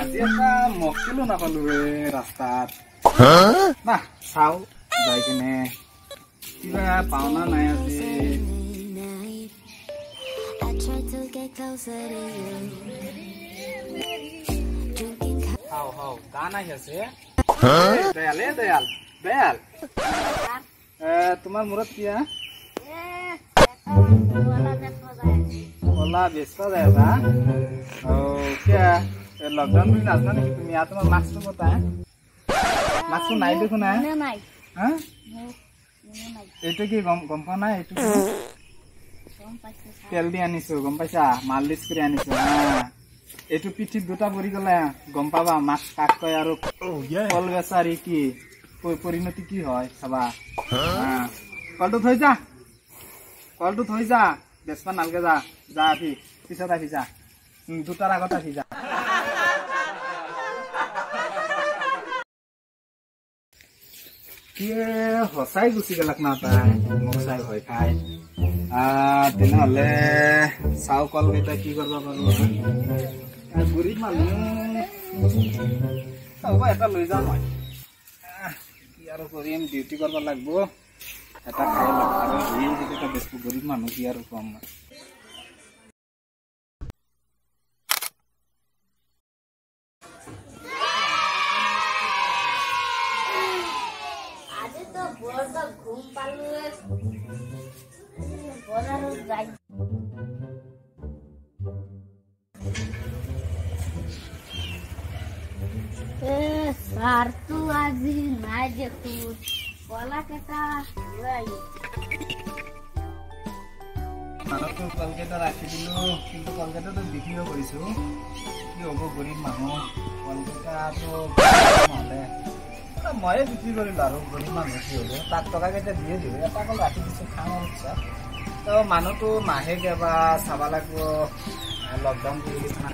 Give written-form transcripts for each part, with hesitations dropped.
আজি এটা মকিলো নাপালো ৰাস্তাত না চাও যাই কিনে কিবা পাওনা নাই আজি গান আহি আছে দয়াল দয়াল দয়াল তোমাৰ মূৰত কিয়া ওলা ব্যস্ত যায় क्या लॉकडाउन में नाचना नहीं तुम यहाँ तुम्हारा मास्क तो होता है मास्क नहीं देखो ना हाँ ये तो की गंपा ना ये तो तेल दी आनी सो गंपा चा मालिश करे आनी सो हाँ ये तो पीठी दूटा बोरी गला गंपा बा मास्क काट को यारो कल बेचारी की परिणति की है सबा हाँ कल तो थोई जा बेसपा नालके जा जा अभी पीछे था पीछा দুটার আগত আহি যা কি হসাই গুচি গেলাক না তাই মোক চাই ভয় খাই তেনেহলে চাও কল কেইটা কি কৰিব পাৰো গৰিব মানুহ এটা লৈ যাওঁ মই কি আৰু কৰিম ডিউটি কৰিব লাগিব এটা খাই লগ আৰু এটা বেছি গৰিব মানুহ কি আৰু কম घूम पालू बजार जाई सार तू आज नाज तू बोला केटा लई मानव तो कलकत्ता राखी दिलो किंतु कलकत्ता तो बिक्रिও কৰিছো কি হ'ব গৰিব মানুহ কলকাতা তো নহলে মই বিক্ৰি কৰিলো আৰু গরিব মানুহ কি হ'ব তাক টকা কেইটা দিয়ে দিও এটা কল ৰাখি দিছো খাম ইচ্ছা তো মানুহটো নাহে কেবা চাবা লাগিব লকডাউন কৰি দিছে না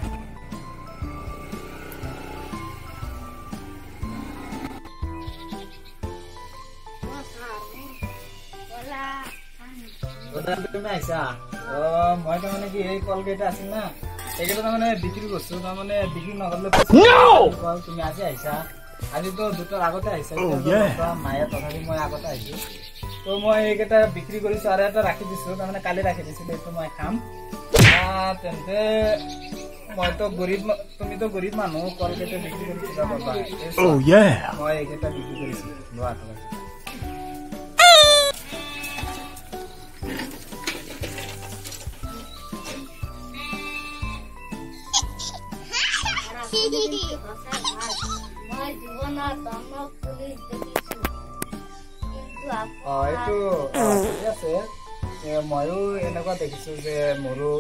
তুমি আইছা মই তাৰমানে কি এই কলগেট আছিল না এইকেইটা তাৰমানে বিক্ৰী কৰিছো তাৰমানে বিক্ৰী নকৰিলে তুমি আজি আহিছা আজি তো দুটাৰ আগতে আহিছা মায়ে তথাপি মই আগতে আহিছো তো মই এইকেইটা বিক্ৰী কৰিছো আৰু এটা ৰাখি দিছো তাৰমানে কালি ৰাখি দিছিলো এইটো মই খাম তেন্তে মইতো গৰিব তুমি তো গৰিব মানুহ কলগেটে বিক্ৰী কৰি কিবা পাবা মই এইকেইটা বিক্ৰী কৰিছো লোৱা থকা ময়ো এনেকুৱা দেখিছো যে মোৰো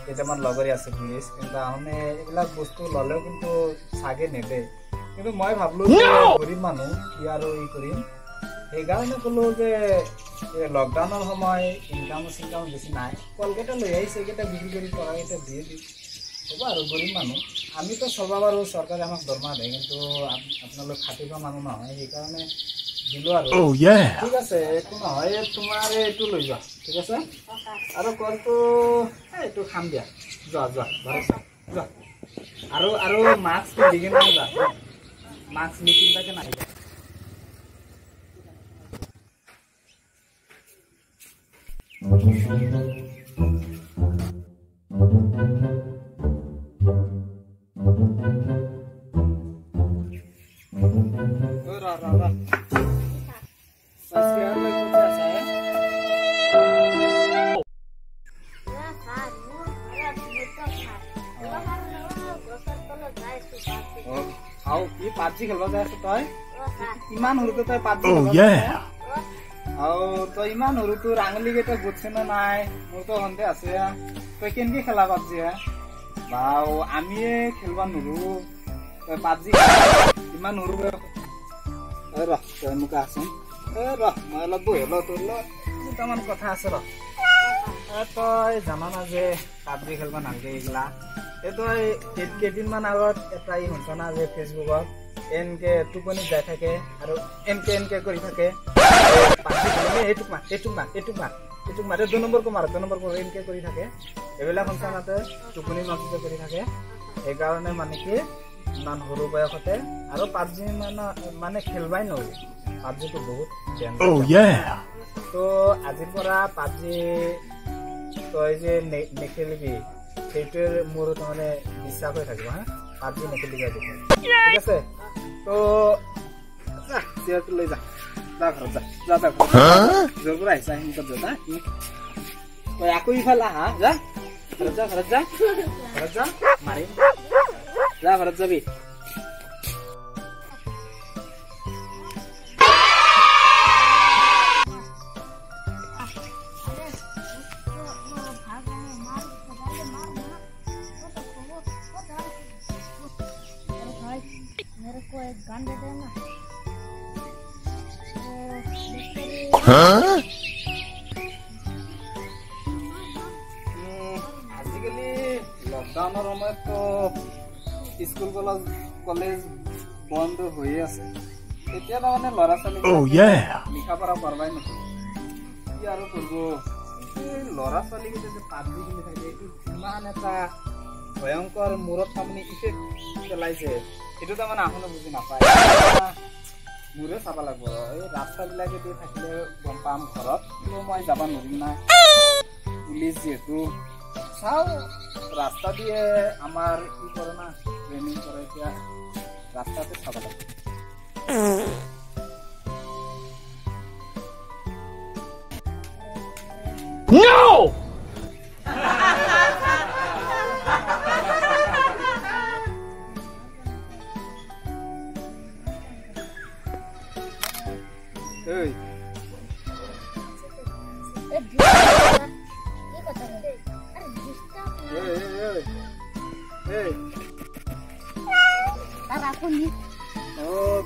কেইটামান লগৰী আছে পুলিচ কিন্তু আহনে এইবিলাক বস্তু ললেও কিন্তু চাগে নেদে কিন্তু মই ভাবলো যে গরিব মানুহ কি আৰু ই কৰিম সেইকাৰণে ক'লো যে লকডাউনৰ সময় ইনকাম বেছি নাই কলকাতা লৈ আহিছে এইকেইটা বিক্ৰী কৰি টকা কেইটা দিয়ে দিম হ'ব আৰু গৰিব মানুহ আমিতো চলাব পাৰো চৰকাৰে আমাক দৰমহা দিয়ে কিন্তু আপোনালোক খাটিব মানুহ নহয় সেইকাৰণে দিলো আৰু ঠিক আছে একো নহয় তোমাৰ এইটো লৈ যোৱা ঠিক আছে আৰু কলটো এইটো খাম দিয়া যোৱা যোৱা ভৰসা যোৱা আৰু মাস্ক দিকে না যা মাস্ক নিকিনবাকে নাহিবা PUBG খেলবা যায় তই ইমান হলুতো তই PUBG তই ইমান হলুতো আঙুলি কেইটা গুছে না নাই মোৰতো সন্দেহ আছে তই কেনকে খেলা PUBG বাও আমিয়ে খেলবা নৰো তই PUBG ইমান নৰো ৰ তই মোক আছন ৰ মই অলপ বহিলো তোৰ দুটামান কথা আছে ৰ তই জানা না যে PUBG খেলবা নালাগে এইগিলা তই কেইদিনমান আগত এটা ই শুনছ না যে ফেচবুকত এনকে টোপনি যাই থাকে আৰু এনকে কৰি থাকে এইটোক মাৰে 2 নম্বৰ এনকে কৰি থাকে এইবিলাক শুনছ না তই টোপনি নষ্ট কৰি থাকে সেইকাৰণে মানে কি ইমান সৰু বয়সতে আৰু পাবজি মানে খেলবাই নগ'লে পাবজিটো বহুত তো আজিৰ পৰা পাবজি তই যে নেখেলিবি সেইটোৱে মোৰ তাৰমানে বিশ্বাস হৈ থাকিব হা পাবজি নেখেলিবি আজি ঠিক আছে তো চেয়াৰটো লৈ যা ঘৰত যা য'ৰ পৰা আহিছা সিহঁতত যা তই আকৌ ইফালে আহা যা ঘৰত যা মাৰিম যা ঘৰত যাবি मेरे को एक गन दे देना আজিকালি লকডাউনৰ সময়ততো স্কুল কলেজ বন্ধ হৈয়ে আছে এতিয়া তাৰমানে ল'ৰা ছোৱালী লিখা পঢ়া পাৰবাই নকৰে কি আৰু কৰিব ল'ৰা ছোৱালীকেইটা যে পাবজি খেলি থাকে এইটো ইমান এটা ভয়ংকৰ মূৰত তাৰমানে ইফেক্ট পেলাইছে সেইটো তাৰমানে আপুনি বুজি নাপায় মোৰে চাব লাগিব এই ৰাস্তাবিলাকে দি থাকিলে গম পাম ঘৰত কিন্তু মই যাব নোৱাৰিম না পুলিচ যিহেতু চাওঁ ৰাস্তা দিয়ে আমাৰ কি কৰে না ট্ৰেইনিং কৰে এতিয়া ৰাস্তাতে চাব লাগিব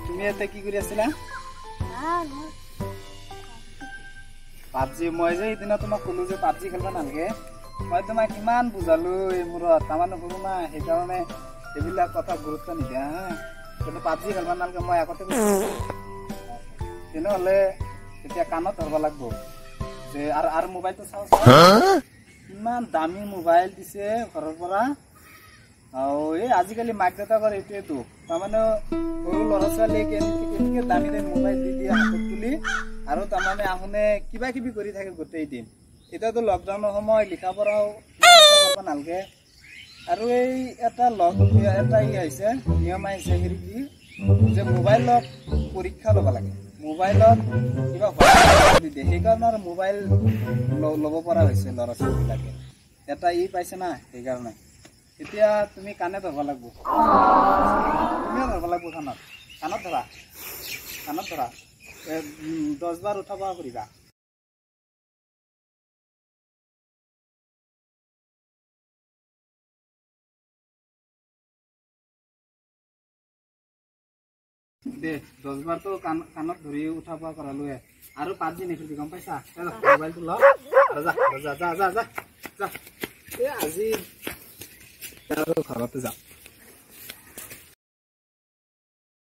তুমি ইয়াতে কি কৰি আছিলা পাবজি মই যে সিদিনা তোমাক কলো যে পাবজি খেলিব নালাগে মই তোমাক কিমান বুজালো এই মূৰত তাৰমানে সৰু না সেইকাৰণে এইবিলাক কথা গুৰুত্ব নিদিয়া হা কিন্তু পাবজি খেলিব নালাগে মই আগতে তেনেহ'লে এতিয়া কাণত ধৰিব লাগিব যে আৰু মোবাইলটো চাওঁ ইমান দামী মোবাইল দিছে ঘৰৰ পৰা আৰু এই আজিকালি মাক দেউতাকৰ এইটোৱেতো তাৰমানে সৰু ল'ৰা ছোৱালীয়ে কেনেকৈ দামী দামী মোবাইল দি দিয়ে হাতত তুলি আৰু তাৰমানে আপুনি কিবা কিবি কৰি থাকে গোটেই দিন এতিয়াতো লকডাউনৰ সময় লিখা পঢ়াও কৰিব নালাগে আৰু এই এটা আহিছে নিয়ম আহিছে হেৰি কি যে মোবাইলত পৰীক্ষা ল'ব লাগে মোবাইলত কিবা দি দিয়ে সেইকাৰণে আৰু মোবাইল ল'ব পৰা হৈছে ল'ৰা ছোৱালীবিলাকে এটা পাইছে না সেইকাৰণে এতিয়া তুমি কাণে ধৰিব লাগিব তুমিও ধৰিব লাগিব কাণত ধৰা 10 বাৰ উঠাব পাৰিবা দে 10 বাৰ তো কাণত ধৰি উঠাব কৰালোৱে আৰু পাবজি নেখেলিবি গম পাইছা মোবাইলটো ল যা এই আজি ঘৰতে যাম